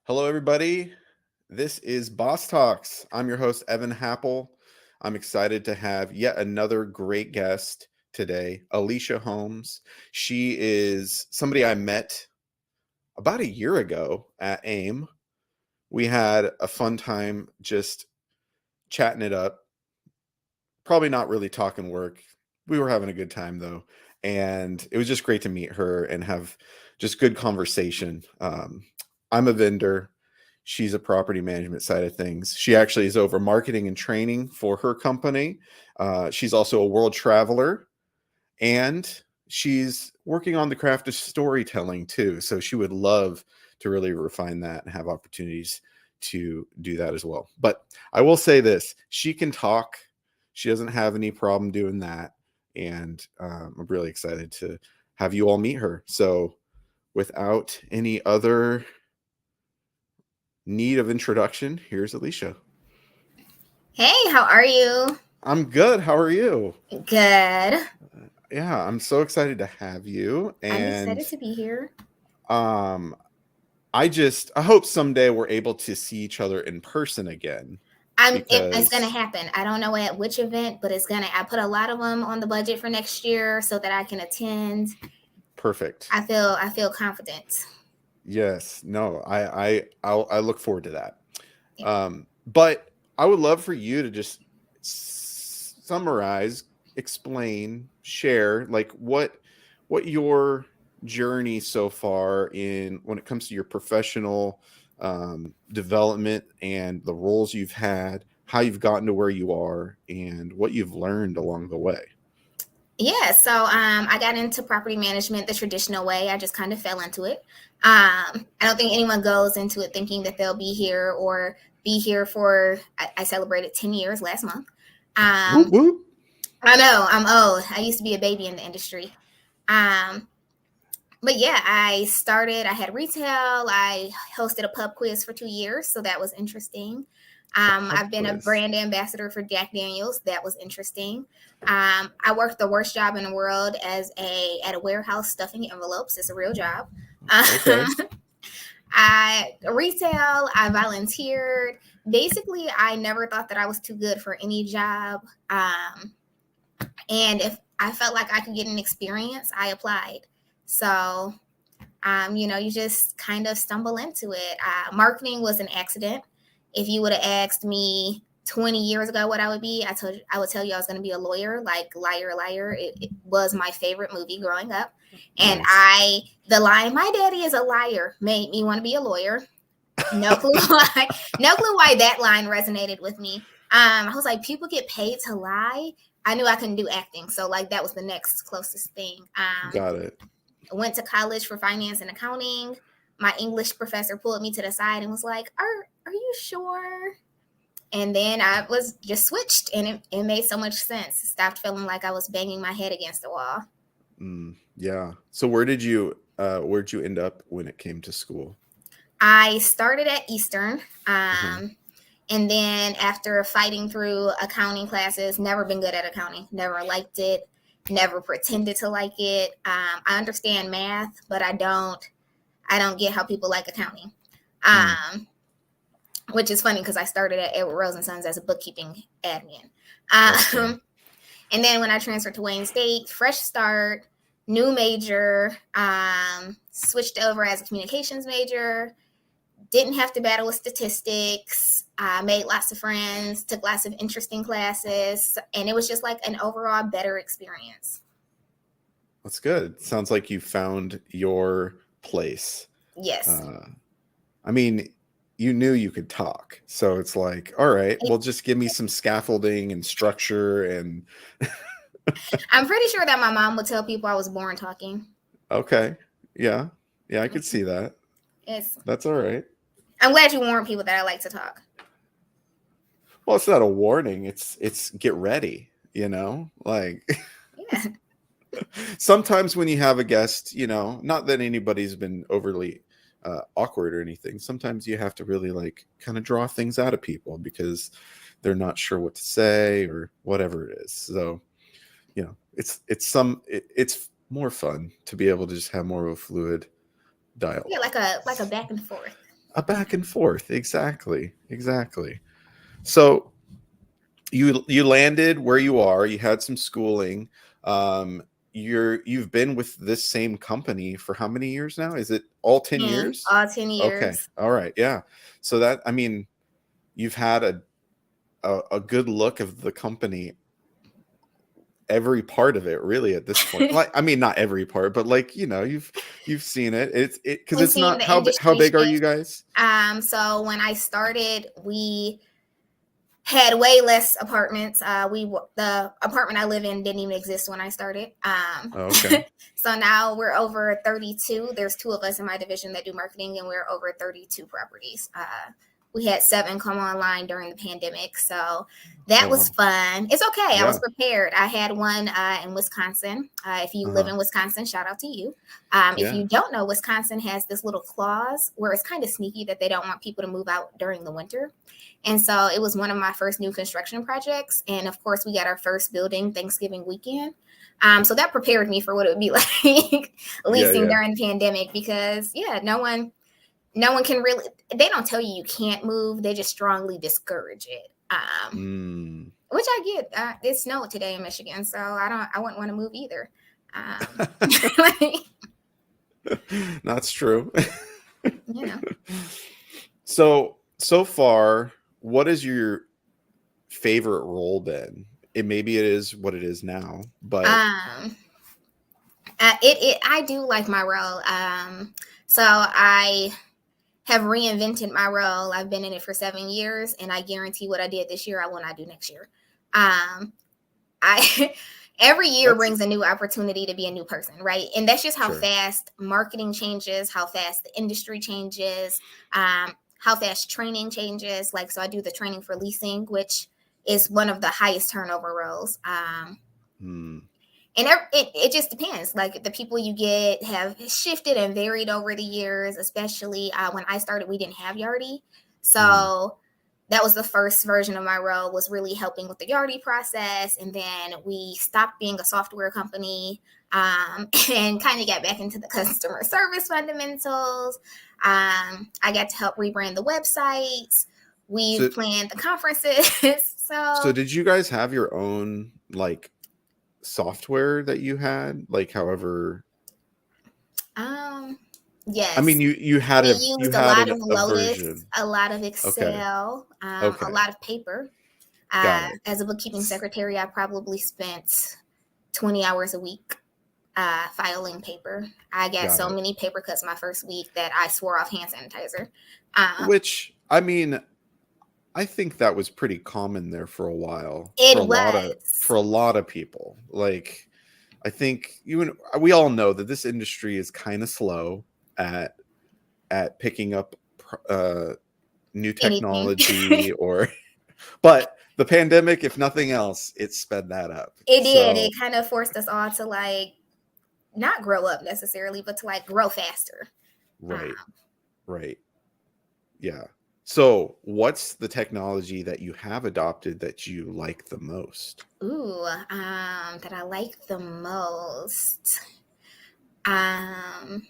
Hello, everybody. This is Boss Talks. I'm your host, Evan Happel. I'm excited to have yet another great guest today, Alicia Holmes. She is somebody I met about a year ago at AIM. We had a fun time just chatting it up. Probably not really talking work. We were having a good time, though. And it was just great to meet her and have just good conversation. I'm a vendor. She's a property management side of things. She actually is over marketing and training for her company. She's also a world traveler, and she's working on the craft of storytelling too. So she would love to really refine that and have opportunities to do that as well. But I will say this, she can talk. She doesn't have any problem doing that. And I'm really excited to have you all meet her. So without any other need of introduction, here's Alicia. Hey, how are you? I'm good. How are you? Good. Yeah, I'm so excited to have you. I'm And excited to be here. um I hope someday we're able to see each other in person again It's gonna because happen. I don't know at which event, but it's gonna. I put a lot of them on the budget for next year so that I can attend. perfect. I feel confident. Yes. No, I look forward to that. Yeah. But I would love for you to just summarize, explain, share like what your journey so far in when it comes to your professional development and the roles you've had, how you've gotten to where you are, and what you've learned along the way. Yeah. So I got into property management the traditional way. I just kind of fell into it. I don't think anyone goes into it thinking that they'll be here or be here for. I celebrated 10 years last month. Whoop, Um, whoop. I know I'm old. I used to be a baby in the industry. Um, but yeah, I had retail. I hosted a pub quiz for 2 years, so that was interesting. A pub I've been a quiz. brand ambassador for Jack Daniels. That was interesting. I worked the worst job in the world at a warehouse stuffing envelopes. It's a real job. Okay. I retail. I volunteered. Basically, I never thought that I was too good for any job. And if I felt like I could get an experience, I applied. So, you just kind of stumble into it. Marketing was an accident. If you would have asked me 20 years ago what I would be, I would tell you I was going to be a lawyer, like Liar Liar. It was my favorite movie growing up. And Nice. the line, my daddy is a liar, made me want to be a lawyer. No clue why. No clue why that line resonated with me. I was like, people get paid to lie. I knew I couldn't do acting, so like that was the next closest thing. Got it. I went to college for finance and accounting. My English professor pulled me to the side and was like, "Are you sure?" And then I was just switched, and it made so much sense. Stopped feeling like I was banging my head against the wall. Yeah. So where'd you end up when it came to school? I started at Eastern. Uh-huh. And then after fighting through accounting classes, never been good at accounting, never liked it, never pretended to like it. I understand math, but I don't get how people like accounting. Mm. Which is funny because I started at Edward Rose and Sons as a bookkeeping admin. Okay. And then when I transferred to Wayne State, fresh start, new major, switched over as a communications major, didn't have to battle with statistics. I made lots of friends, took lots of interesting classes, and it was just like an overall better experience. That's good. Sounds like you found your place. Yes. Uh, I mean, you knew you could talk. So it's like, all right, well, just give me some scaffolding and structure and I'm pretty sure that my mom would tell people I was born talking. okay. Yeah. Yeah, I could see that. Yes. That's all right. I'm glad you warned people that I like to talk. Well, it's not a warning. It's get ready, Like Yeah. sometimes when you have a guest, not that anybody's been overly awkward or anything. Sometimes you have to really like kind of draw things out of people because they're not sure what to say or whatever it is. So, it's more fun to be able to just have more of a fluid dialogue. Yeah, like a back and forth. a back and forth. Exactly. Exactly. So you landed where you are. You had some schooling. Um, you've been with this same company for how many years now? Is it all 10 years? All 10 Okay. years. All right. Yeah. So that, I mean, you've had a good look of the company, every part of it really at this point. Like, I mean, not every part, but like, you've seen it. It's because We've it's seen not the how industry big are you shift. guys? So when I started, we had way less apartments. The apartment I live in didn't even exist when I started. Oh, okay. So now we're over 32. There's two of us in my division that do marketing, and we're over 32 properties. We had 7 come online during the pandemic, so that Oh, was wow. fun. It's okay. I was Yeah. prepared. I had one in Wisconsin. If you live Uh-huh. in Wisconsin, shout out to you. If Yeah. you don't know, Wisconsin has this little clause where it's kind of sneaky that they don't want people to move out during the winter. And so it was one of my first new construction projects. And of course, we got our first building Thanksgiving weekend. So that prepared me for what it would be like Yeah, leasing yeah. during the pandemic because yeah, no one can really, they don't tell you can't move. They just strongly discourage it. Mm. Which I get. It snowed today in Michigan, so I wouldn't want to move either. That's true. you know. So far, what is your favorite role been? Maybe it is what it is now, but Um, I do like my role. So I have reinvented my role. I've been in it for 7 years, and I guarantee what I did this year, I will not do next year. I every year that's brings a new opportunity to be a new person, right? And that's just how sure. fast marketing changes, how fast the industry changes, how fast training changes. Like, so I do the training for leasing, which is one of the highest turnover roles. Hmm. And it just depends. Like the people you get have shifted and varied over the years, especially when I started, we didn't have Yardi. Mhm. So that was the first version of my role, was really helping with the Yardi process. And then we stopped being a software company and kind of got back into the customer service fundamentals. I got to help rebrand the websites. We've So planned the conferences. so So did you guys have your own like software that you had? Like however, um I mean yes. you We used a lot of a Lotus, version. a lot of Okay. Excel, a Okay. lot of paper. Got it. As a bookkeeping secretary, I probably spent 20 hours a week filing paper. I got Got so it. many paper cuts my first week that I swore off hand sanitizer. Uh, Which I mean, I think that was pretty common there for a while it was. for a lot of people. Like I think we all know that this industry is kind of slow at picking up new Anything. technology or but the pandemic, if nothing else, it sped that up. It did. So It kind of forced us all to like not grow up necessarily, but to like grow faster. right, right. Yeah. So what's the technology that you have adopted that you like the most? That I like the most. Um,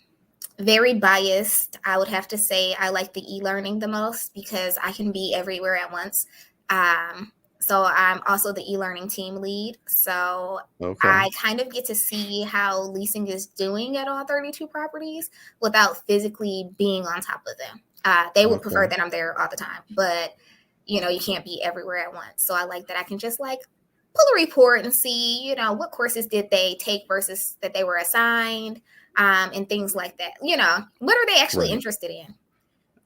Very biased. I would have to say I like the e-learning the most because I can be everywhere at once. So I'm also the e-learning team lead. So Okay. I kind of get to see how leasing is doing at all 32 properties without physically being on top of them. They would prefer Okay. that I'm there all the time, but you can't be everywhere at once. So I like that I can just like pull a report and see, what courses did they take versus that they were assigned, and things like that. What are they actually Right. interested in? Uh,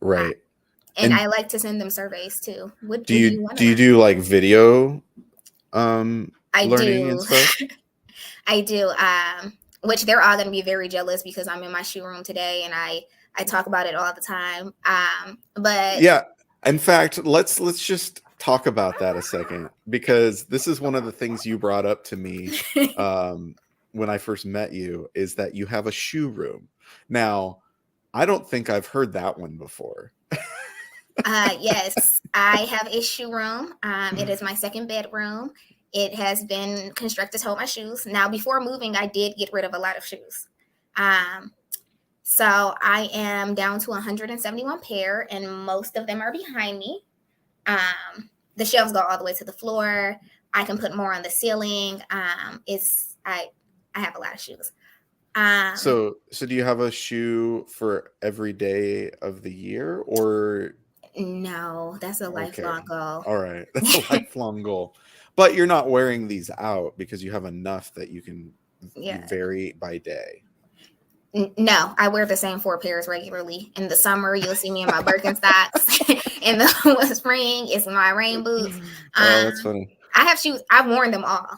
Right. and And I like to send them surveys too. What do you want to do you learn? do like video I learning and do. stuff? I do. Which they're all going to be very jealous because I'm in my shoe room today and I talk about it all the time. But Yeah. In fact, let's just talk about that a second because this is one of the things you brought up to me when I first met you is that you have a shoe room. Now, I don't think I've heard that one before. yes, I have a shoe room. It is my second bedroom. It has been constructed to hold my shoes. Now, before moving, I did get rid of a lot of shoes. Um, So I am down to 171 pair, and most of them are behind me. The shelves go all the way to the floor. I can put more on the ceiling. I have a lot of shoes. So do you have a shoe for every day of the year, or No, that's a okay. lifelong goal. All right. That's a lifelong goal. But you're not wearing these out because you have enough that you can Yeah. vary by day. No, I wear the same 4 pairs regularly. In the summer, you'll see me in my Birkenstocks. In the spring, it's my rain boots. Oh, that's funny. I have shoes. I've worn them all.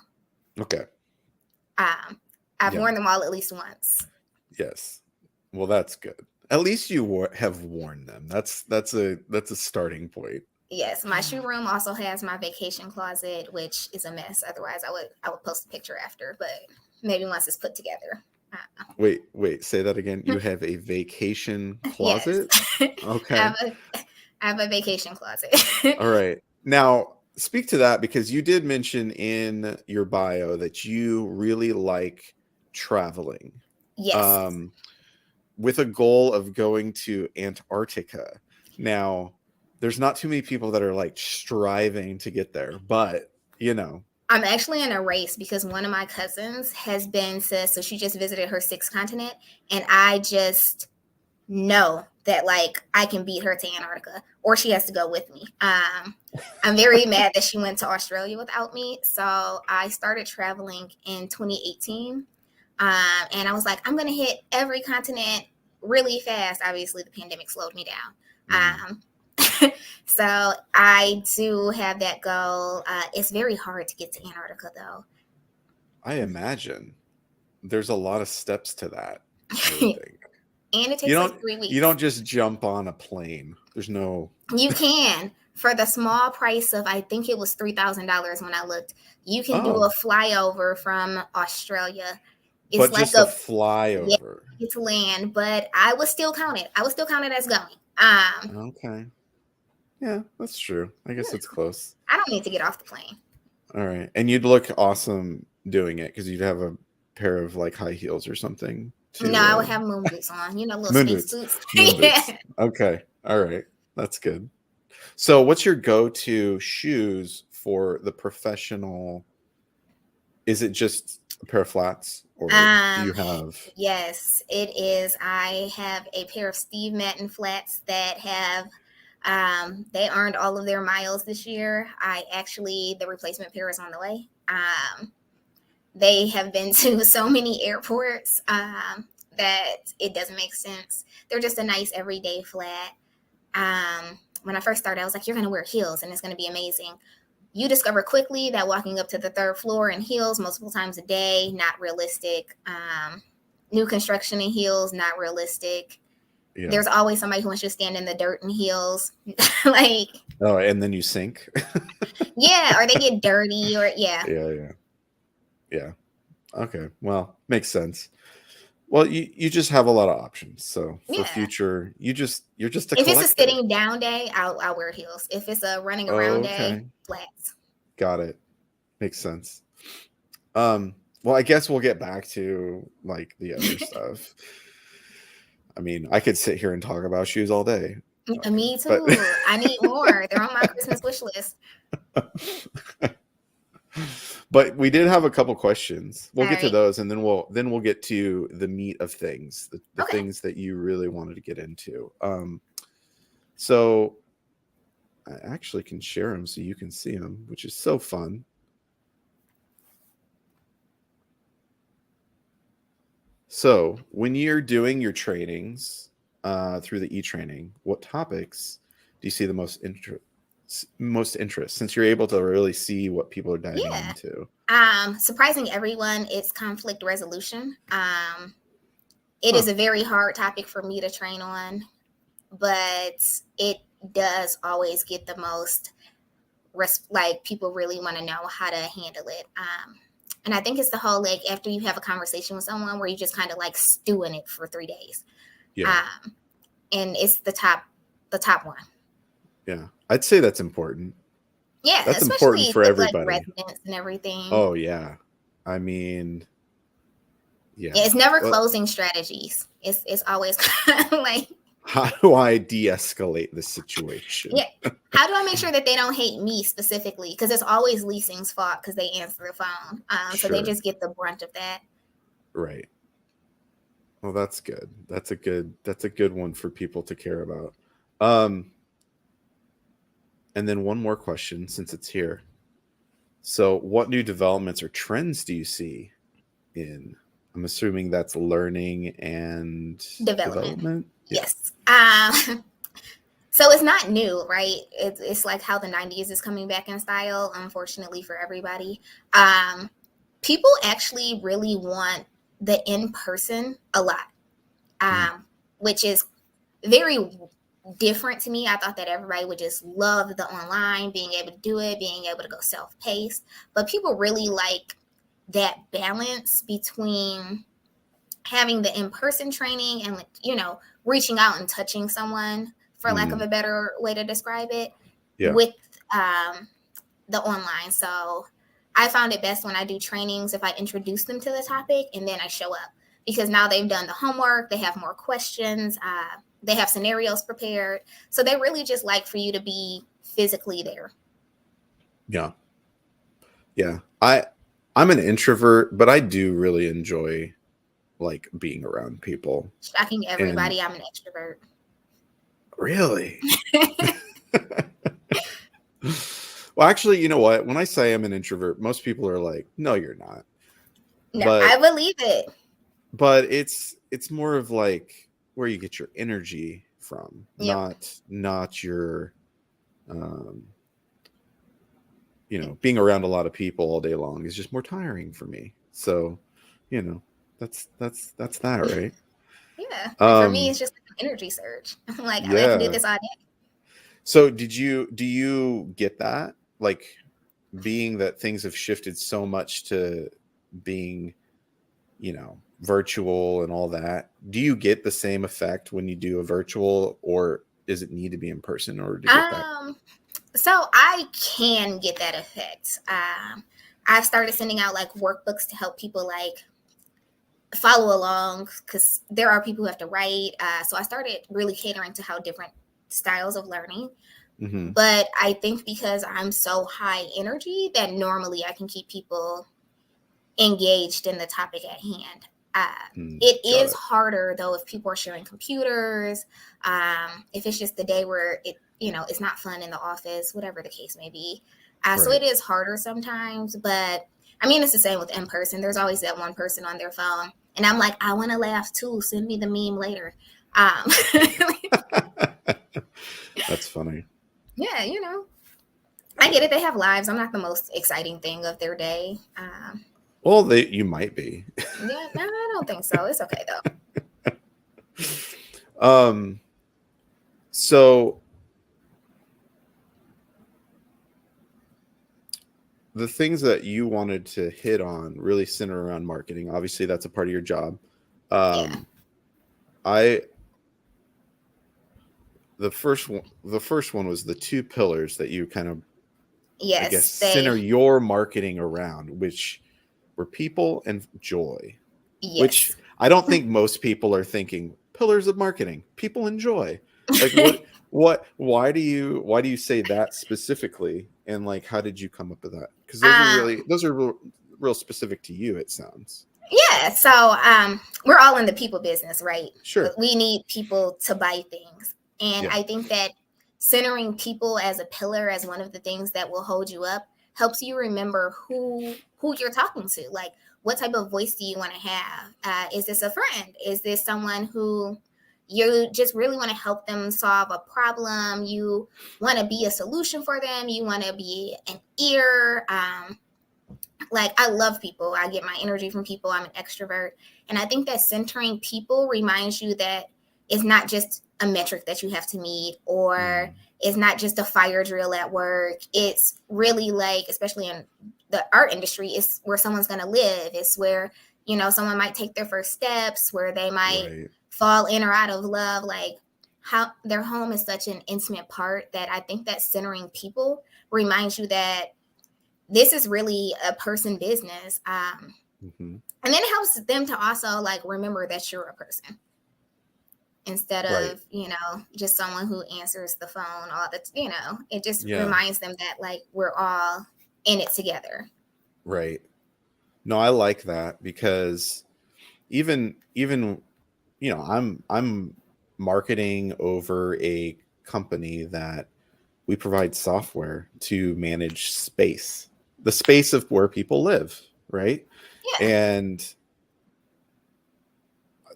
Okay. I've Yeah. worn them all at least once. Yes. Well, that's good. At least you have worn them. That's a starting point. Yes, my shoe room also has my vacation closet, which is a mess. Otherwise, I would post a picture after, but maybe once it's put together. Wait, say that again. You have a vacation closet? Yes. Okay. I have a vacation closet. All right. Now, speak to that because you did mention in your bio that you really like traveling. Yes. With a goal of going to Antarctica. Now, there's not too many people that are like striving to get there, but you know. I'm actually in a race because one of my cousins has been to, so she just visited her 6th continent, and I just know that like I can beat her to Antarctica, or she has to go with me. I'm very mad that she went to Australia without me, so I started traveling in 2018, and I was like, I'm gonna hit every continent really fast. Obviously, the pandemic slowed me down. So I do have that goal. It's very hard to get to Antarctica, though. I imagine there's a lot of steps to that, I would think. And it takes like 3 You weeks. don't just jump on a plane. There's no. You can, for the small price of, I think it was $3,000 when I looked. You can do a flyover from Australia. It's but like just a flyover. Yeah, get to land, but I would still count it. I would still count it as going. Okay. Yeah, that's true. I guess it's close. I don't need to get off the plane. All right. And you'd look awesome doing it because you'd have a pair of like high heels or something. No, I would have moon boots on. You know, little space boots. Moon boots. Okay. All right. That's good. So what's your go-to shoes for the professional? Is it just a pair of flats or do you have? Yes, it is. I have a pair of Steve Madden flats that have they earned all of their miles this year. The replacement pair is on the way. They have been to so many airports that it doesn't make sense. They're just a nice everyday flat. When I first started, I was like, you're going to wear heels and it's going to be amazing. You discover quickly that walking up to the 3rd floor in heels multiple times a day, not realistic. New construction in heels, not realistic. Yeah. There's always somebody who wants you to stand in the dirt in heels. Like, oh, and then you sink. Yeah, or they get dirty, or yeah. Yeah. Okay. Well, makes sense. Well, you just have a lot of options. So for future, you're just a collector. If it's a sitting down day, I'll wear heels. If it's a running around day, flats. Got it. Makes sense. Well, I guess we'll get back to like the other stuff. I mean, I could sit here and talk about shoes all day. Me too. But I need more. They're on my Christmas wish list. But we did have a couple questions. We'll get to those, and then we'll get to the meat of things, the things that you really wanted to get into. So I actually can share them so you can see them, which is so fun. So when you're doing your trainings through the e-training, what topics do you see the most interest, since you're able to really see what people are diving into? Surprising everyone, it's conflict resolution. It is a very hard topic for me to train on, but it does always get the most like people really want to know how to handle it. And I think it's the whole, like, after you have a conversation with someone where you just kind of like stew in it for 3 days. Yeah. And it's the top one. Yeah. I'd say that's important. Yeah. That's important for everybody. Like residents and everything. Oh yeah. I mean, Yeah. Yeah, it's never Well, closing strategies. It's always kind of like, how do I de-escalate the situation? yeah, how do I make sure that they don't hate me specifically? Because it's always leasing's fault because they answer the phone. So they Sure. just get the brunt of that. Right. Well, that's good. That's a good one for people to care about. Um, and then one more question since it's here. So, what new developments or trends do you see in? I'm assuming that's learning and Development. development. Yeah. Yes. So it's not new, right? It's like how the 90s is coming back in style, unfortunately for everybody. Um, People actually really want the in person a lot, Mm, which is very different to me. I thought that everybody would just love the online, being able to do it, being able to go self paced. But people really like that balance between having the in-person training and, reaching out and touching someone, for lack of mm, a better way to describe it, yeah. with the online. So I found it best when I do trainings if I introduce them to the topic and then I show up, because now they've done the homework, they have more questions, they have scenarios prepared, so they really just like for you to be physically there. Yeah. Yeah. I'm an introvert, but I do really enjoy like being around people. Shocking And everybody, I'm an extrovert. really, well, actually, you know what? When I say I'm an introvert, most people are like, "No, you're not." No, I But believe it. it's more of like where you get your energy from, Yep. not your um being around a lot of people all day long is just more tiring for me. So, you know, that's that, right? Yeah. And for me, Um it's just like an energy surge. Like I can do yeah. this all day. So do you get that? Like being that things have shifted so much to being, virtual and all that. Do you get the same effect when you do a virtual, or does it need to be in person in order to get that? Um, so I can get that effect. I've started sending out like workbooks to help people like follow along, because there are people who have to write. So I started really catering to how different styles of learning. Hmm. But I think because I'm so high energy that normally I can keep people engaged in the topic at hand. It Got is it. harder though if people are sharing computers, if it's just the day where it's not fun in the office, whatever the case may be. So Right. it is harder sometimes, but I mean it's the same with in person. There's always that one person on their phone, and I'm like, I want to laugh too. Send me the meme later. Um, That's funny. yeah, I get it. They have lives. I'm not the most exciting thing of their day. Well, you might be. Yeah, no, I don't think so. It's okay though. um so the things that you wanted to hit on really center around marketing. Obviously, that's a part of your job. Yeah. Um, I the first one was the two pillars that you kind of, I guess, Yes, center your marketing around, which were people and joy. Which yes. I don't think most people are thinking pillars of marketing, people and joy. Like why do you say that specifically, and like how did you come up with that? Because those are real specific to you, it sounds. Yeah, so we're all in the people business, right? Sure. We need people to buy things. And Yeah. I think that centering people as a pillar, as one of the things that will hold you up, helps you remember who you're talking to. Like, what type of voice do you want to have? Is this a friend? Is this someone who you just really want to help them solve a problem? You want to be a solution for them. You want to be an ear. Like, I love people. I get my energy from people. I'm an extrovert. And I think that centering people reminds you that it's not just a metric that you have to meet, or Mm, it's not just a fire drill at work. It's really like, especially in the art industry, it's where someone's going to live. It's where, someone might take their first steps, where they might right. fall in or out of love. Like, how their home is such an intimate part that I think that centering people reminds you that this is really a person business. Hmm. And then it helps them to also like remember that you're a person instead Right. of, just someone who answers the phone all the, it just Yeah. reminds them that like we're all in it together. Right. No, I like that because even I'm marketing over a company that we provide software to manage space, the space of where people live, right? Yeah. And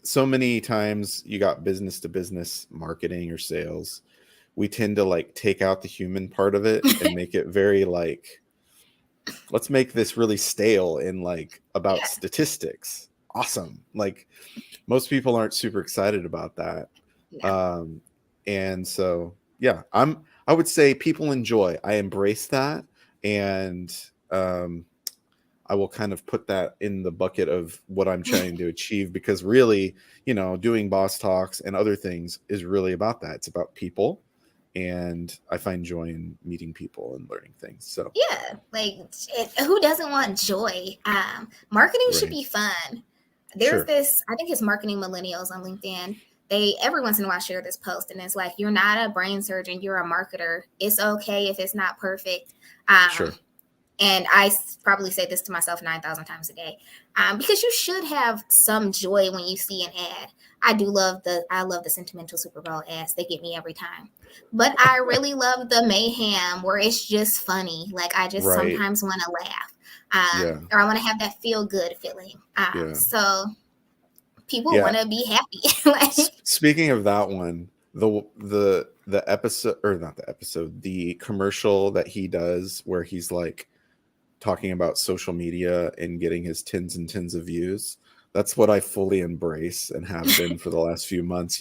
so many times you got business to business marketing or sales, we tend to like take out the human part of it and make it very like, let's make this really stale and like about Yeah. statistics. Awesome. Like most people aren't super excited about that. No. Um, and so, yeah, I would say people enjoy, I embrace that. And, I will kind of put that in the bucket of what I'm trying to achieve, because really, doing boss talks and other things is really about that. It's about people. And I find joy in meeting people and learning things. So, Yeah. Like, who doesn't want joy? Marketing should right. be fun. There's Sure. this, I think it's Marketing Millennials on LinkedIn. They every once in a while share this post, and it's like, you're not a brain surgeon, you're a marketer. It's okay if it's not perfect. Sure. And I probably say this to myself 9,000 times a day, because you should have some joy when you see an ad. I love the sentimental Super Bowl ads. They get me every time. But I really love the mayhem where it's just funny. Like I just Right. sometimes want to laugh, Yeah. or I want to have that feel good feeling. Yeah. So people Yeah. want to be happy. Like, Speaking of that one, the episode, or not the episode, the commercial that he does where he's like talking about social media and getting his tens and tens of views. That's what I fully embrace and have been for the last few months.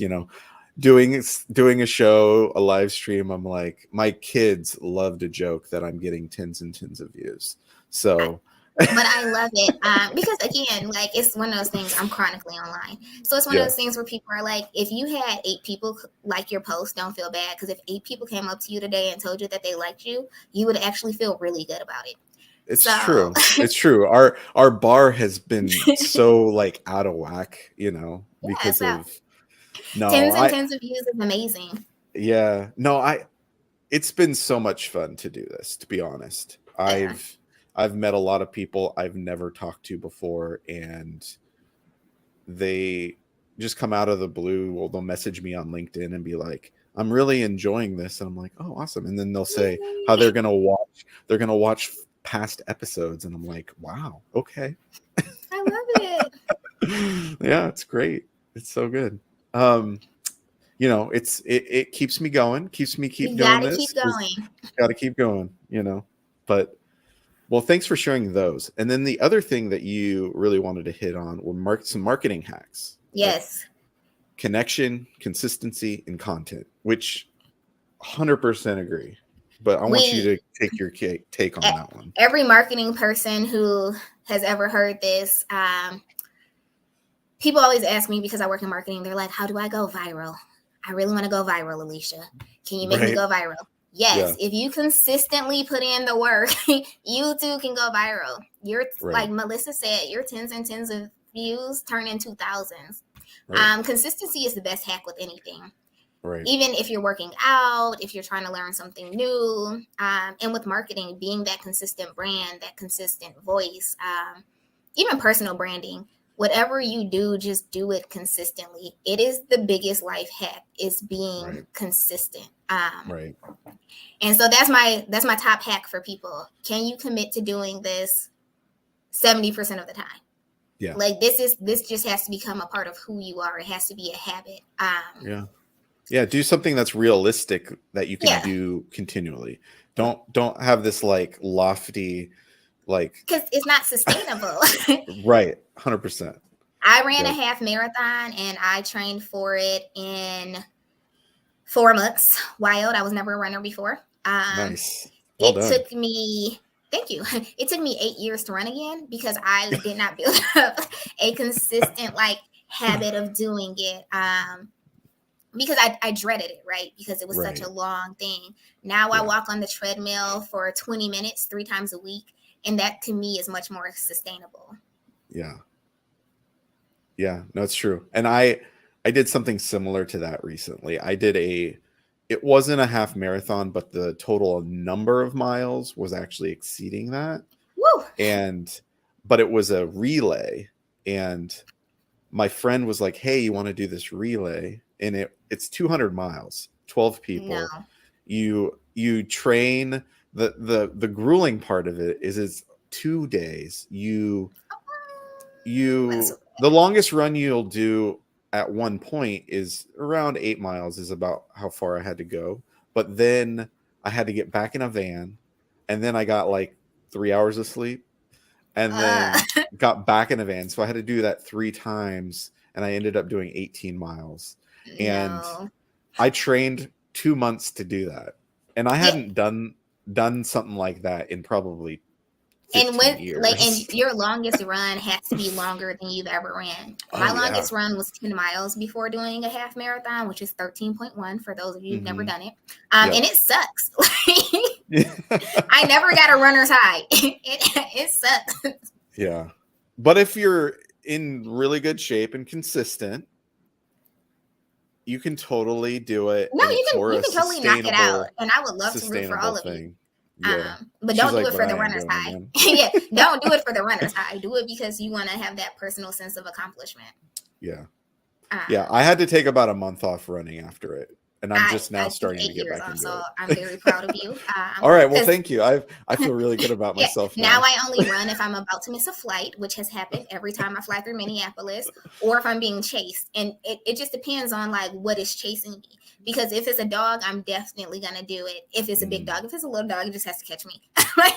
Doing a show, a live stream. I'm like, my kids love to joke that I'm getting tens and tens of views. So, but I love it, because again, like it's one of those things. I'm chronically online, so it's one of yeah, those things where people are like, if you had 8 people like your post, don't feel bad, because if 8 people came up to you today and told you that they liked you, you would actually feel really good about it. it's So true. It's true. Our bar has been so like out of whack, yeah, because so of no, tens and I tens of views is amazing. yeah, no, it's been so much fun to do this, to be honest. Yeah. I've met a lot of people I've never talked to before, and they just come out of the blue. Well, they'll message me on LinkedIn and be like, I'm really enjoying this. And I'm like, oh, awesome. And then they'll say how Yay. they're gonna watch past episodes. And I'm like, wow, okay. I love it. Yeah, it's great. It's so good. It keeps me going, keeps me keep You doing gotta keep this, because going. got to keep going. But well, thanks for sharing those. And then the other thing that you really wanted to hit on were some marketing hacks, like Yes. connection, consistency, and content, which 100% agree. But I want you We to take your take on that one. Every marketing person who has ever heard this, people always ask me, because I work in marketing, they're like, how do I go viral? I really want to go viral, Alicia. Can you make me Right? go viral? Yeah. Yes, if you consistently put in the work, you too can go viral. You're like Right. Melissa said, your tens and tens of views turn into thousands. Right. Consistency is the best hack with anything. Right. Even if you're working out, if you're trying to learn something new, and with marketing, being that consistent brand, that consistent voice, even personal branding, whatever you do, just do it consistently. It is the biggest life hack, is being Right. consistent. Right. And so that's my top hack for people. Can you commit to doing this 70% of the time? Yeah. Like this just has to become a part of who you are. It has to be a habit. Yeah. Yeah, do something that's realistic that you can Yeah, do continually. Don't have this like lofty, like because it's not sustainable. right, 100%. I ran a Yep. half marathon and I trained for it in 4 months. Wild. I was never a runner before. Nice. Well It done. took me, thank you. It took me 8 years to run again, because I did not build up a consistent like habit of doing it. Because I dreaded it, right? Because it was such Right. a long thing. Now I Yeah. walk on the treadmill for 20 minutes 3 times a week, and that to me is much more sustainable. Yeah. Yeah, no, it's true. And I did something similar to that recently. It wasn't a half marathon, but the total number of miles was actually exceeding that. Woo! And but it was a relay, and my friend was like, "Hey, you want to do this relay?" And it's 200 miles, 12 No. people. You train. The grueling part of it is it's 2 days. That's The longest run you'll do at one point is around 8 miles, is about how far I had to go. But then I had to get back in a van, and then I got like 3 hours of sleep, and uh, then got back in a van. So I had to do that 3 times, and I ended up doing 18 miles. And no. I trained 2 months to do that. And I Yeah. hadn't done something like that in probably And 15 when and years. your longest run has to be longer than you've ever ran. My Oh yeah. longest run was 10 miles before doing a half marathon, which is 13.1 for those of you who've never Hmm. done it. Yep. And it sucks. I never got a runner's high. It sucks. Yeah. But if you're in really good shape and consistent, you can totally do it, No, and it's more you a can totally knock it out. And I would love to root for sustainable all of you. thing. Yeah. But She's don't do like, it but for the I ain't runner's doing it, high. man. Yeah, don't do it for the runner's high. Do it because you want to have that personal sense of accomplishment. Yeah. Yeah. Um, I had to take about a month off running after it. And I'm just now I took starting to 8 get years back off, into so it. I'm very proud of you. All right. Well, Because thank you. I feel really good about yeah, myself now now. I only run if I'm about to miss a flight, which has happened every time I fly through Minneapolis, or if I'm being chased. And it just depends on like what is chasing me. Because if it's a dog, I'm definitely gonna do it. If it's a big dog, if it's a little dog, it just has to catch me.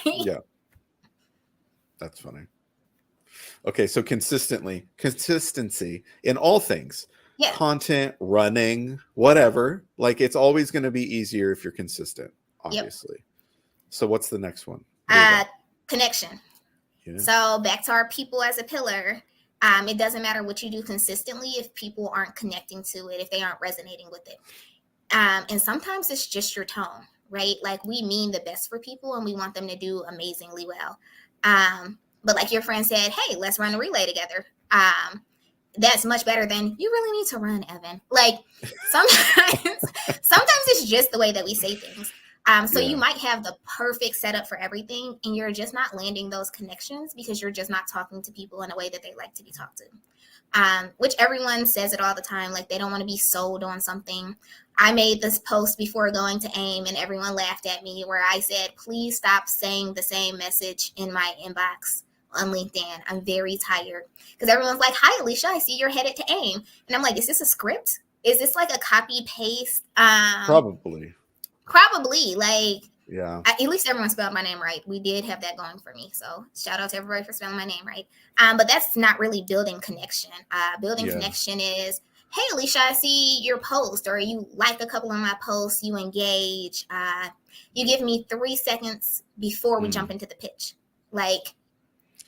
Yeah. That's funny. Okay, so consistency in all things, Yeah. content, running, whatever. Like it's always going to be easier if you're consistent, Yep. obviously. So what's the next one? What Connection. yeah. So back to our people as a pillar. It doesn't matter what you do consistently if people aren't connecting to it, if they aren't resonating with it. And sometimes it's just your tone, right? Like we mean the best for people and we want them to do amazingly well. But like your friend said, hey, let's run a relay together. That's much better than you really need to run, Evan. Like sometimes, sometimes it's just the way that we say things. So you might have the perfect setup for everything, and you're just not landing those connections because you're just not talking to people in a way that they like to be talked to. Which everyone says it all the time, like they don't want to be sold on something. I made this post before going to AIM, and everyone laughed at me where I said, please stop saying the same message in my inbox on LinkedIn. I'm very tired because everyone's like, hi, Alicia, I see you're headed to AIM. And I'm like, is this a script? Is this like a copy paste? Probably. Like, Yeah. at least everyone spelled my name right. We did have that going for me. So shout out to everybody for spelling my name right. But that's not really building connection. Building connection is, hey, Alicia, I see your post, or you like a couple of my posts, you engage. You give me 3 seconds before we jump into the pitch. Like,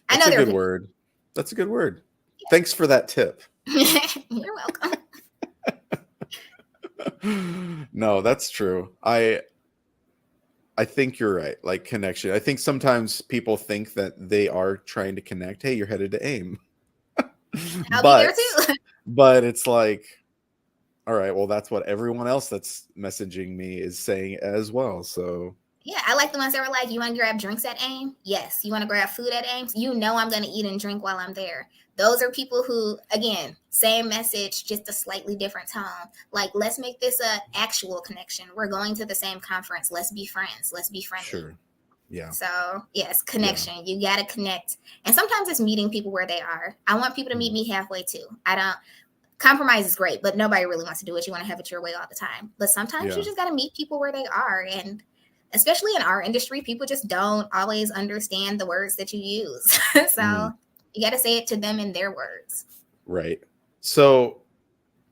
that's a good word. That's a good word. Yeah. Thanks for that tip. You're welcome. No, that's true. I think you're right. Like connection. I think sometimes people think that they are trying to connect. Hey, you're headed to AIM. I'll be there too. But it's like, all right, well, that's what everyone else that's messaging me is saying as well. So yeah, I like the ones that were like, you want to grab drinks at AIM? Yes. You want to grab food at AIM? You know I'm going to eat and drink while I'm there. Those are people who, again, same message, just a slightly different tone. Like, let's make this an actual connection. We're going to the same conference. Let's be friends. Let's be friendly. Sure. Yeah. So, yes, connection. Yeah. You got to connect. And sometimes it's meeting people where they are. I want people to meet me halfway too. Compromise is great, but nobody really wants to do it. You want to have it your way all the time. But sometimes you just got to meet people where they are. And especially in our industry, people just don't always understand the words that you use. So you got to say it to them in their words. Right. So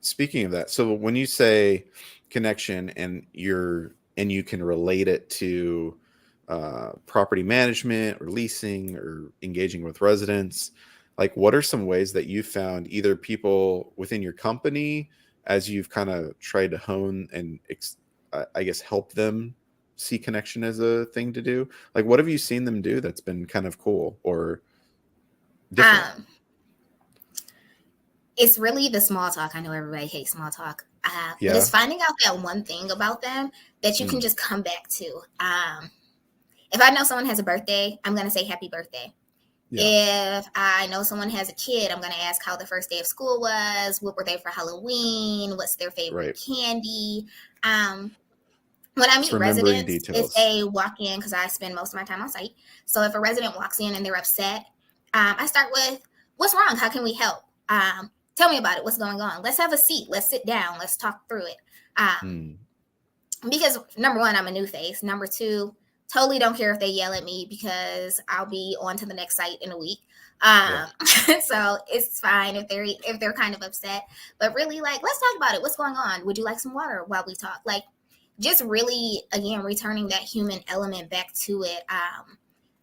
speaking of that, so when you say connection and you can relate it to property management or leasing or engaging with residents, like what are some ways that you found either people within your company as you've kind of tried to hone and I guess help them see connection as a thing to do? Like what have you seen them do that's been kind of cool or different? It's really the small talk. I know everybody hates small talk, but Yeah. it's finding out that one thing about them that you can Mm, just come back to. If I know someone has a birthday, I'm going to say happy birthday. yeah. If I know someone has a kid, I'm going to ask how the first day of school was, what were they for Halloween, what's their favorite Right. candy. Um, when I It's meet remembering residents, if details. they walk in, because I spend most of my time on site, so if a resident walks in and they're upset, I start with, what's wrong? How can we help? Tell me about it. What's going on? Let's have a seat. Let's sit down. Let's talk through it. Mm, Because number one, I'm a new face. Number two, totally don't care if they yell at me because I'll be on to the next site in a week. yeah. So it's fine if they're kind of upset. But really, like, let's talk about it. What's going on? Would you like some water while we talk? Like, just really, again, returning that human element back to it.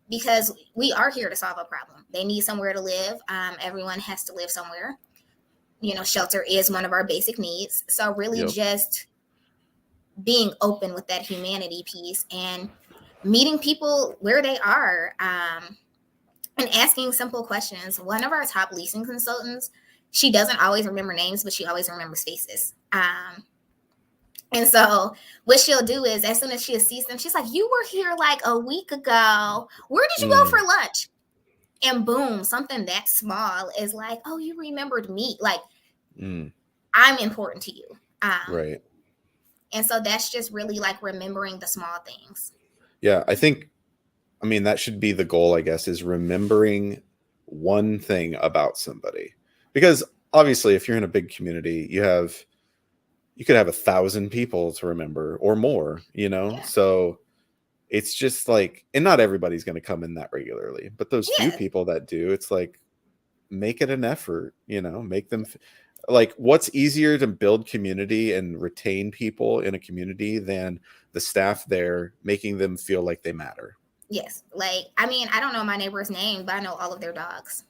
Because we are here to solve a problem. They need somewhere to live. Everyone has to live somewhere. Shelter is one of our basic needs. So really, Yep. just being open with that humanity piece and meeting people where they are, and asking simple questions. One of our top leasing consultants, she doesn't always remember names, but she always remembers faces. And so what she'll do is, as soon as she sees them, she's like, you were here like a week ago. Where did you go Mm, for lunch? And boom, something that small is like, oh, you remembered me. Like, mm, I'm important to you. right. And so that's just really like remembering the small things. Yeah. I mean, that should be the goal, I guess, is remembering one thing about somebody. Because obviously, if you're in a big community, you could have 1,000 people to remember or more, Yeah. So it's just like, and not everybody's going to come in that regularly, but those few Yeah. people that do, it's like, make it an effort, make them like, what's easier to build community and retain people in a community than the staff there making them feel like they matter. Yes. Like, I mean, I don't know my neighbor's name, but I know all of their dogs.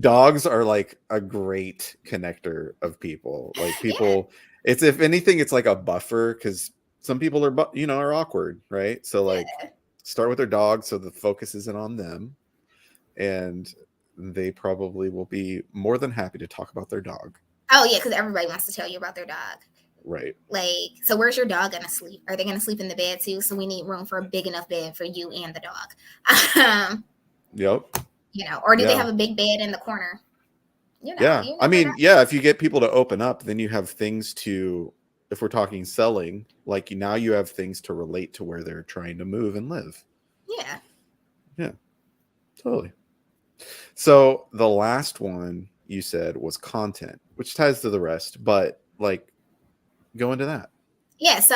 Dogs are like a great connector of people. Like, Yeah. people, it's, if anything, it's like a buffer, because some people are awkward, right? So like, Yeah. start with their dog so the focus isn't on them, and they probably will be more than happy to talk about their dog. Oh, yeah, because everybody wants to tell you about their dog. Right. Like, so where's your dog gonna sleep? Are they gonna sleep in the bed too? So we need room for a big enough bed for you and the dog. Um, Yep. or do they Yeah. have a big bed in the corner? Yeah. You I never know. mean, yeah, if you get people to open up, then you have things to, if we're talking selling, like, now you have things to relate to where they're trying to move and live. Yeah. Yeah, totally. So the last one you said was content, which ties to the rest, but like, go into that. Yeah. So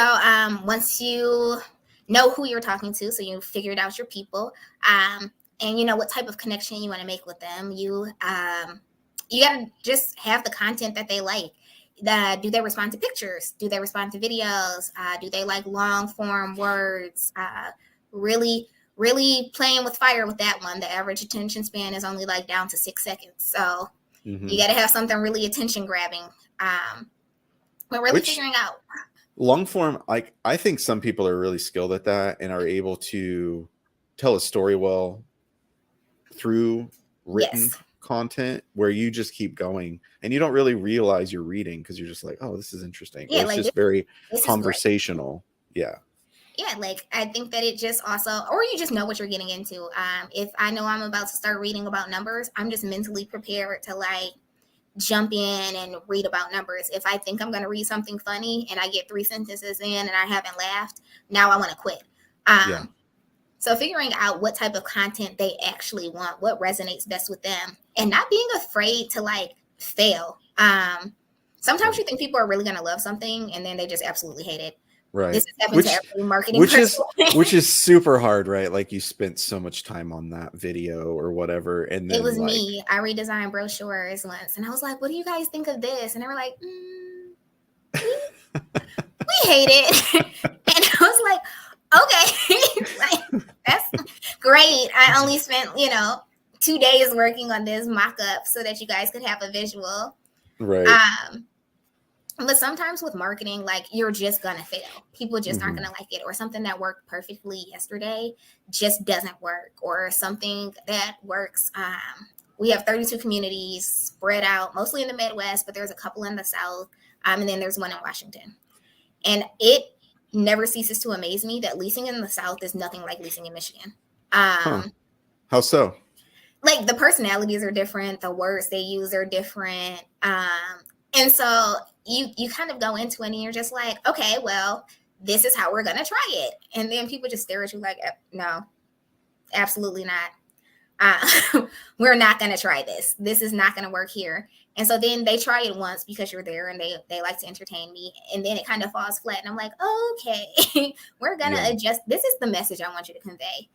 once you know who you're talking to, so you figured out your people, and you know what type of connection you want to make with them, you gotta just have the content that they like. Do they respond to pictures? Do they respond to videos? Do they like long form words? Really, really playing with fire with that one. The average attention span is only like down to 6 seconds. So you Mm-hmm. got to have something really attention grabbing. But really Which, figuring out. long form, like, I think some people are really skilled at that and are able to tell a story well through written Yes. content, where you just keep going and you don't really realize you're reading, because you're just like, oh, this is interesting, or Yeah, it's like just very this is great. conversational. Yeah. Yeah, like I think that it just also, or you just know what you're getting into. If I know I'm about to start reading about numbers, I'm just mentally prepared to like jump in and read about numbers. If I think I'm going to read something funny and I get 3 sentences in and I haven't laughed, now I want to quit. Yeah. So figuring out what type of content they actually want, what resonates best with them, and not being afraid to like fail. Sometimes Right. you think people are really going to love something and then they just absolutely hate it. This Right. has happened to which every marketing which is person. super hard, right? Like, you spent so much time on that video or whatever, and It then was like, me. I redesigned brochures once, and I was like, "What do you guys think of this?" And they were like, "We we hate it." And I was like, "Okay, like that's great." I only spent 2 days working on this mock-up so that you guys could have a visual. right. Um, but sometimes with marketing, like you're just gonna fail. People just aren't Hmm. gonna like it, or something that worked perfectly yesterday just doesn't work, or something that works We have 32 communities spread out, mostly in the Midwest, but there's a couple in the South, and then there's one in Washington. And it never ceases to amaze me that leasing in the South is nothing like leasing in Michigan. Huh. How so? Like the personalities are different, the words they use are different, and so you kind of go into it and you're just like, okay, well, this is how we're gonna try it, and then people just stare at you like, no, absolutely not. We're not gonna try this. This is not gonna work here. And so then they try it once because you're there and they like to entertain me, and then it kind of falls flat, and I'm like, okay, we're gonna adjust. This is the message I want you to convey.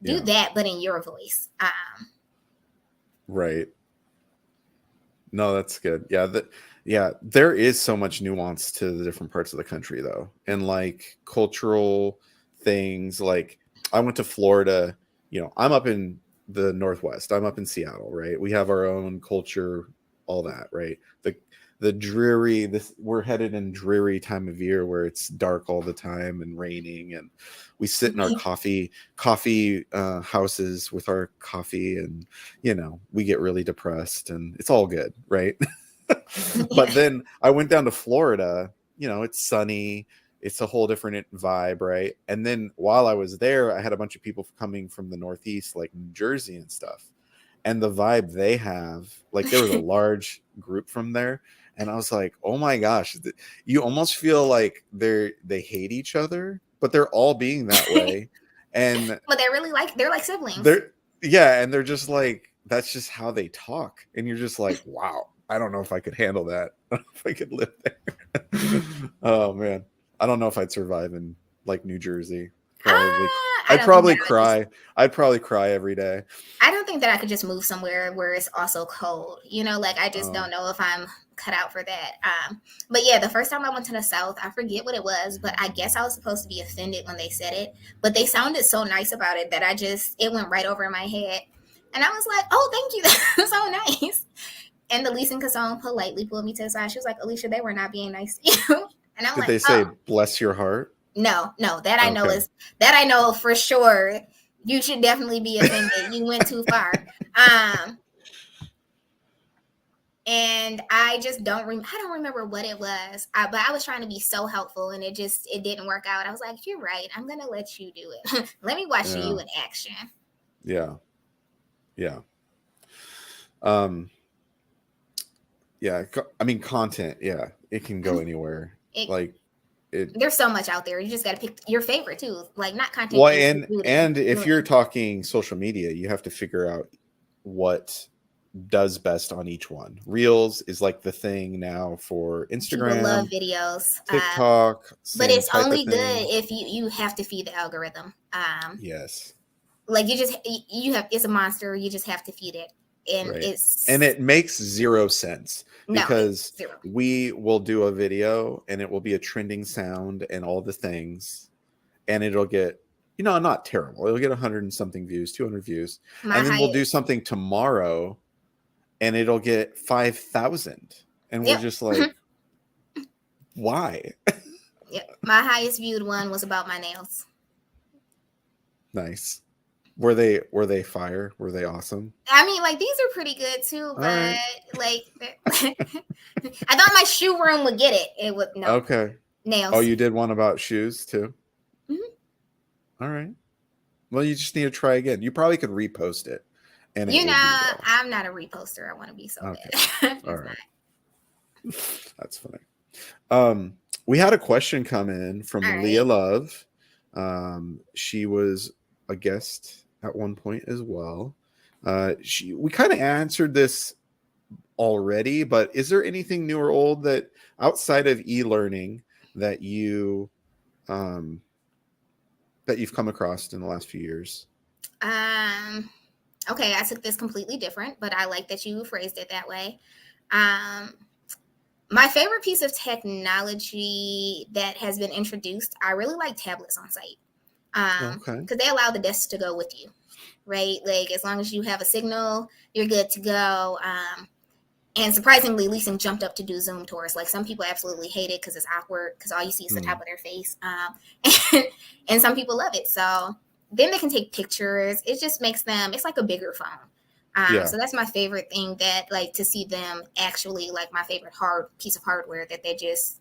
Do that, but in your voice. Right. No, that's good. Yeah, there is so much nuance to the different parts of the country, though, and like cultural things. Like I went to Florida. I'm up in the Northwest. I'm up in Seattle, right? We have our own culture, all that, right? The dreary. We're headed in dreary time of year where it's dark all the time and raining, and we sit in our coffee houses with our coffee, and we get really depressed, and it's all good, right? But then I went down to Florida. It's sunny. It's a whole different vibe, right? And then while I was there, I had a bunch of people coming from the Northeast, like New Jersey and stuff. And the vibe they have, like there was a large group from there. And I was like, oh my gosh, you almost feel like they hate each other, but they're all being that way. And but they're like siblings. And they're just like, that's just how they talk. And you're just like, wow, I don't know if I could handle that. I don't know if I could live there. Oh man. I don't know if I'd survive in like New Jersey. Probably. I'd probably cry. I'd probably cry every day. I don't think that I could just move somewhere where it's also cold. Like I just don't know if I'm cut out for that. But yeah, the first time I went to the South, I forget what it was, but I guess I was supposed to be offended when they said it. But they sounded so nice about it that it went right over my head. And I was like, oh, thank you. That's so nice. And the leasing consultant politely pulled me to the side. She was like, Alicia, they were not being nice to you. And I'm Did they say, bless your heart? No, that I know that I know for sure. You should definitely be offended. You went too far. And I just I don't remember what it was. But I was trying to be so helpful, and it didn't work out. I was like, you're right. I'm going to let you do it. Let me watch you in action. Yeah. Yeah. Yeah. I mean, content. Yeah. It can go anywhere. There's so much out there. You just got to pick your favorite too. Like not content. Well, and if you're talking social media, you have to figure out what does best on each one. Reels is like the thing now for Instagram. People love videos. TikTok. But it's only good if you have to feed the algorithm. Yes. Like it's a monster. You just have to feed it. And it makes zero sense because we will do a video and it will be a trending sound and all the things, and it'll get not terrible, it'll get 100 and something views, 200 views, and then we'll do something tomorrow and it'll get 5,000, and we're just like, why? My highest viewed one was about my nails. Nice. Were they fire? Were they awesome? I mean, like these are pretty good too, but like I thought my shoe room would get it. It would no. Okay. Nails. Oh, you did one about shoes too? Mm-hmm. All right. Well, you just need to try again. You probably could repost it. And I'm not a reposter. I want to be so bad. All right. That's funny. We had a question come in from Leah Love. She was a guest at one point as well. We kind of answered this already, but is there anything new or old that outside of e-learning that you've come across in the last few years? Okay, I took this completely different, but I like that you phrased it that way. My favorite piece of technology that has been introduced, I really like tablets on site. Because they allow the desk to go with you, right? Like as long as you have a signal, you're good to go. And surprisingly, leasing jumped up to do Zoom tours. Like some people absolutely hate it because it's awkward because all you see is the top of their face. And some people love it. So then they can take pictures. It just makes them, it's like a bigger phone. Yeah. So that's my favorite thing, that like to see them actually, like my favorite piece of hardware, that they just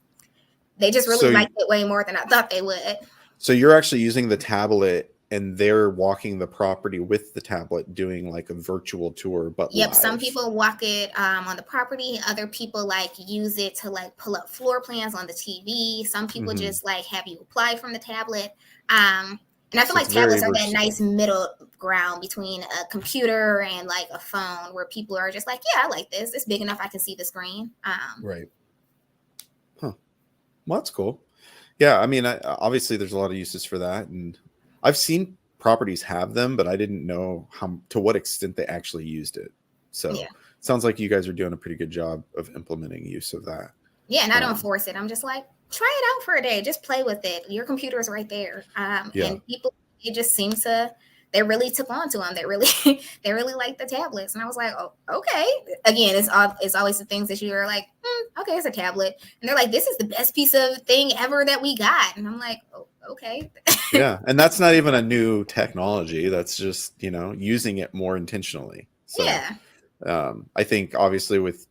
really So liked it way more than I thought they would. so you're actually using the tablet and they're walking the property with the tablet, doing like a virtual tour, but Yep, some live. people walk it on the property. Other people like use it to like pull up floor plans on the TV. Some people Hmm. just like have you apply from the tablet. And I feel So like it's very tablets are that versatile. nice middle ground between a computer and like a phone, where people are just like, yeah, I like this. It's big enough I can see the screen. Right. Huh. Well, that's cool. Yeah, I mean, obviously there's a lot of uses for that, and I've seen properties have them, but I didn't know how to what extent they actually used it. So Yeah. it sounds like you guys are doing a pretty good job of implementing use of that. Yeah, and I don't Um, force it. I'm just like, try it out for a day. Just play with it. Your computer is right there. yeah, And people, it just seems to, they really took on to them. They really, they really like the tablets. And I was like, oh, okay. Again, it's always the things that you're like, okay, it's a tablet. And they're like, this is the best piece of thing ever that we got. And I'm like, oh, okay. yeah, and that's not even a new technology. That's just using it more intentionally. So Yeah. I think obviously with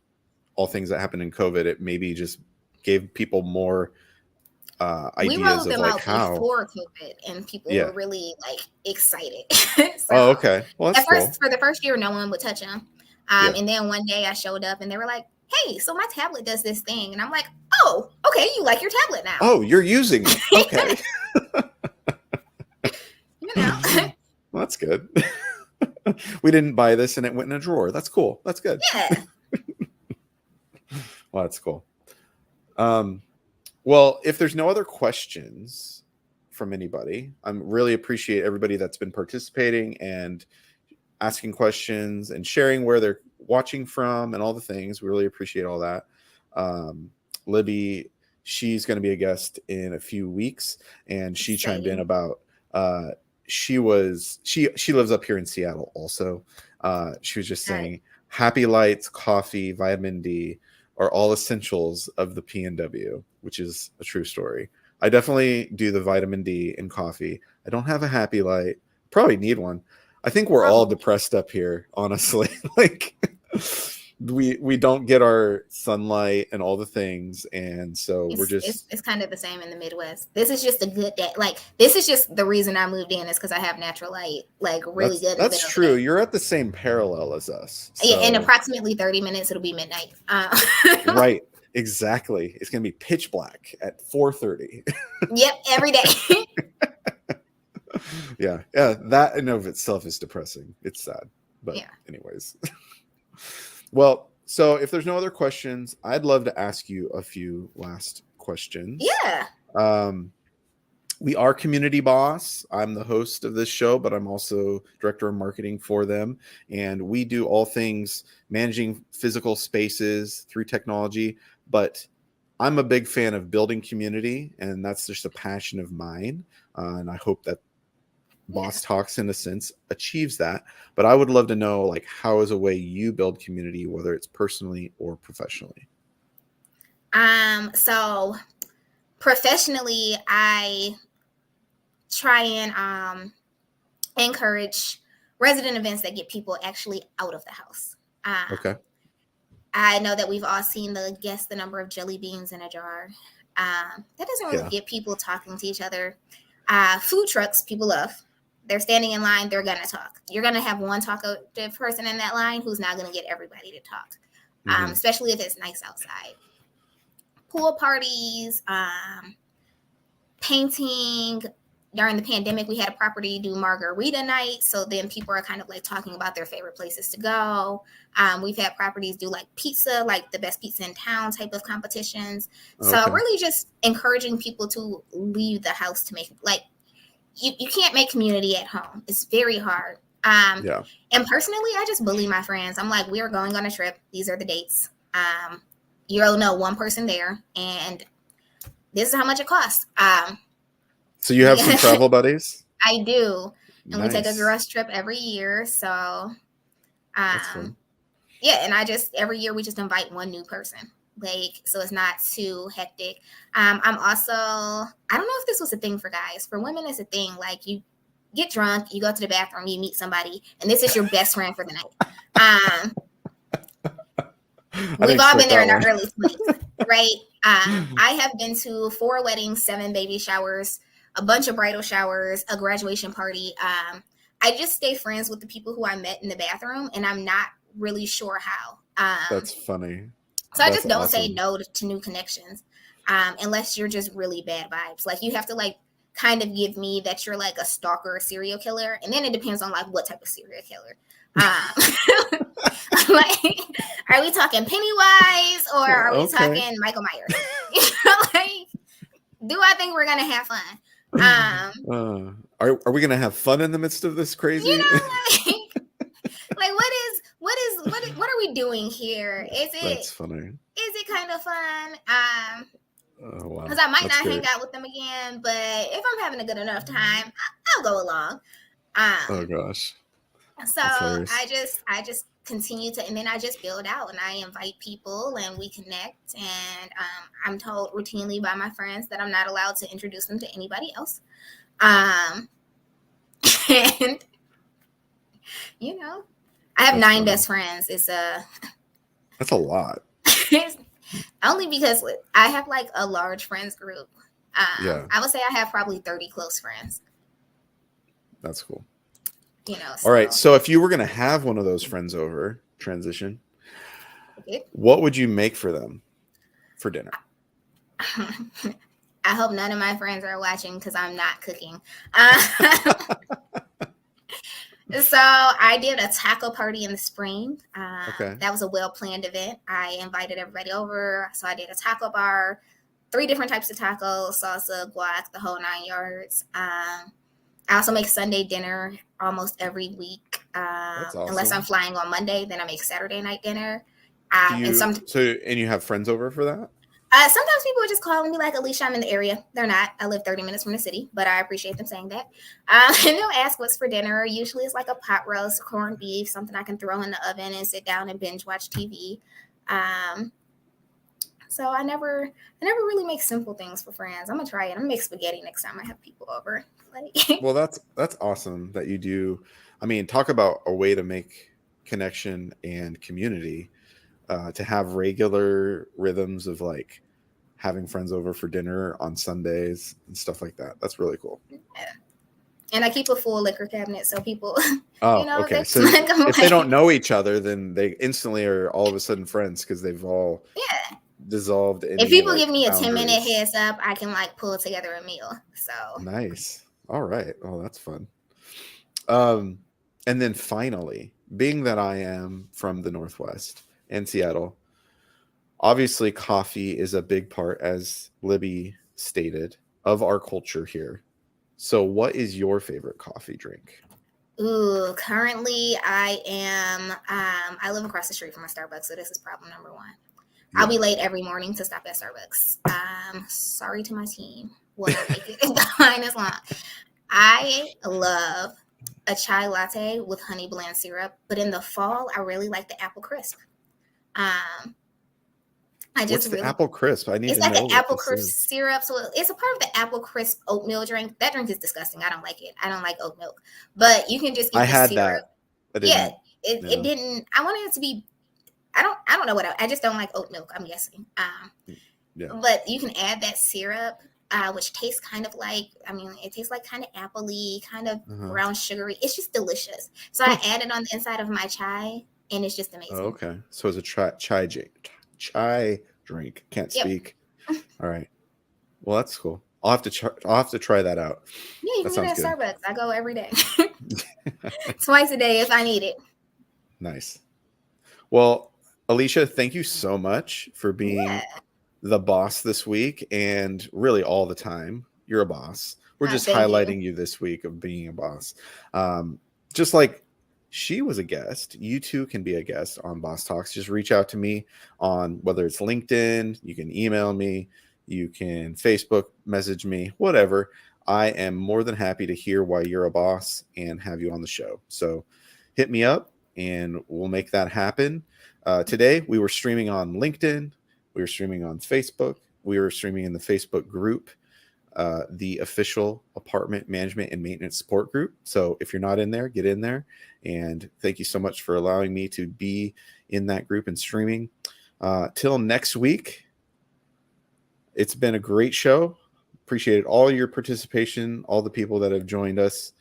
all things that happened in COVID, it maybe just gave people more We ideas rolled of them like out how. before COVID, and people were Yeah. really like excited. So Oh, okay. Well, that's at cool. first, for the first year, no one would touch them. Yeah. And then one day I showed up and they were like, hey, so my tablet does this thing. And I'm like, oh, okay, you like your tablet now. Oh, you're using it. Okay. You know? Well, that's good. We didn't buy this and it went in a drawer. That's cool. That's good. Yeah. Well, that's cool. Um, well, if there's no other questions from anybody, I really appreciate everybody that's been participating and asking questions and sharing where they're watching from and all the things. We really appreciate all that. Libby, she's going to be a guest in a few weeks, and she chimed in Exciting. about she lives up here in Seattle also. She was just All right. saying happy lights, coffee, vitamin D are all essentials of the PNW, which is a true story. I definitely do the vitamin D and coffee. I don't have a happy light. Probably need one. I think we're all Probably. depressed up here, honestly. Like we don't get our sunlight and all the things, and so we're just It's kind of the same in the Midwest. This is just a good day. Like, this is just the reason I moved in, is because I have natural light, like really good in the that's middle of the true. day. You're at the same parallel as us. Yeah, in So approximately 30 minutes, it'll be midnight. right, exactly. It's gonna be pitch black at 4:30. Yep, every day. Yeah, that in of itself is depressing. It's sad, but Yeah. anyways. Well, so if there's no other questions, I'd love to ask you a few last questions. Yeah. We are Community Boss. I'm the host of this show, but I'm also director of marketing for them. And we do all things managing physical spaces through technology. But I'm a big fan of building community, and that's just a passion of mine. And I hope that Boss Talks, in a sense, achieves that. But I would love to know, like, how is a way you build community, whether it's personally or professionally? So professionally, I try and encourage resident events that get people actually out of the house. Okay. I know that we've all seen the number of jelly beans in a jar. That doesn't really Yeah. get people talking to each other. Food trucks, people love. They're standing in line, they're gonna talk. You're gonna have one talkative person in that line who's not gonna get everybody to talk, Mm-hmm. especially if it's nice outside. Pool parties, painting. During the pandemic, we had a property do margarita night, so then people are kind of like talking about their favorite places to go. We've had properties do like pizza, like the best pizza in town type of competitions. So Okay. really just encouraging people to leave the house to make, like, you can't make community at home. It's very hard. Yeah. And personally, I just bully my friends. I'm like, we are going on a trip. These are the dates. You'll know one person there, and this is how much it costs. So you have some travel buddies? I do. And we take a Nice. girls trip every year. So, That's fun. yeah. And every year we just invite one new person. Like, so it's not too hectic. I'm also, I don't know if this was a thing for guys. For women, it's a thing. Like, get drunk, you go to the bathroom, you meet somebody, and this is your best friend for the night. We've all been there in our early 20s, right? I have been to 4 weddings, 7 baby showers, a bunch of bridal showers, a graduation party. I just stay friends with the people who I met in the bathroom, and I'm not really sure how. That's funny. So I just don't say no to new connections, unless you're just really bad vibes. Like, you have to like kind of give me that you're like a stalker or serial killer, and then it depends on like what type of serial killer. Like, are we talking Pennywise or are we talking Michael Myers? Like, do I think we're gonna have fun? Are we gonna have fun in the midst of this crazy? You know, like what are we doing here? That's funny. Is it kind of fun? Oh, wow. Because I might not hang out with them again, but if I'm having a good enough time, I'll go along. Oh gosh. So I just continue to, and then I just build out and I invite people and we connect. And I'm told routinely by my friends that I'm not allowed to introduce them to anybody else. And you know, I have 9 best friends. That's a lot. Only because I have like a large friends group. I would say I have probably 30 close friends. That's cool. You know. All right. So if you were going to have one of those friends over, transition, what would you make for them for dinner? I hope none of my friends are watching because I'm not cooking. So I did a taco party in the spring. That was a well-planned event. I invited everybody over. So I did a taco bar, 3 different types of tacos, salsa, guac, the whole 9 yards. I also make Sunday dinner almost every week. That's awesome. Unless I'm flying on Monday, then I make Saturday night dinner. And you have friends over for that? Sometimes people would just call and be like, Alicia, I'm in the area. They're not. I live 30 minutes from the city, but I appreciate them saying that. And they'll ask what's for dinner. Usually it's like a pot roast, corned beef, something I can throw in the oven and sit down and binge watch TV. So I never really make simple things for friends. I'm gonna try it. I'm gonna make spaghetti next time I have people over. Well, that's awesome that you do. I mean, talk about a way to make connection and community. To have regular rhythms of like having friends over for dinner on Sundays and stuff like that. That's really cool. Yeah. And I keep a full liquor cabinet so people, okay. So if they don't know each other, then they instantly are all of a sudden friends because they've all dissolved. If people give me a 10-minute heads up, I can like pull together a meal. So nice. All right. Oh, that's fun. And then finally, being that I am from the Northwest and Seattle, obviously coffee is a big part, as Libby stated, of our culture here. So what is your favorite coffee drink? Ooh, currently I am, I live across the street from a Starbucks, so this is problem number 1. Yeah. I'll be late every morning to stop at Starbucks. Sorry to my team. Will not make it. The line is long. I love a chai latte with honey blend syrup, but in the fall, I really like the apple crisp. What's the apple crisp? I need to know. It's like an apple crisp syrup. So it's a part of the apple crisp oatmeal drink. That drink is disgusting. I don't like it. I don't like oat milk. But you can just get the syrup. It didn't. I wanted it to be. I don't know what I just don't like oat milk. I'm guessing. But you can add that syrup, which tastes kind of like. I mean, it tastes like kind of appley, kind of brown sugary. It's just delicious. So I add it on the inside of my chai, and it's just amazing. Oh, okay, so it's a chai drink. Can't speak. All right. Well, that's cool. I'll have to try that out. Yeah, you can get it at Starbucks. I go every day. Twice a day if I need it. Nice. Well, Alicia, thank you so much for being the boss this week, and really all the time. You're a boss. We're just highlighting you this week of being a boss. Just like she was a guest, you too can be a guest on Boss Talks. Just reach out to me on whether it's LinkedIn, you can email me, you can Facebook message me, whatever. I am more than happy to hear why you're a boss and have you on the show. So hit me up and we'll make that happen. Today, we were streaming on LinkedIn. We were streaming on Facebook. We were streaming in the Facebook group. the official apartment management and maintenance support group. So if you're not in there, get in there. And thank you so much for allowing me to be in that group and streaming. Till next week, it's been a great show. Appreciated all your participation, all the people that have joined us.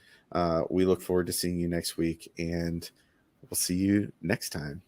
We look forward to seeing you next week, and we'll see you next time.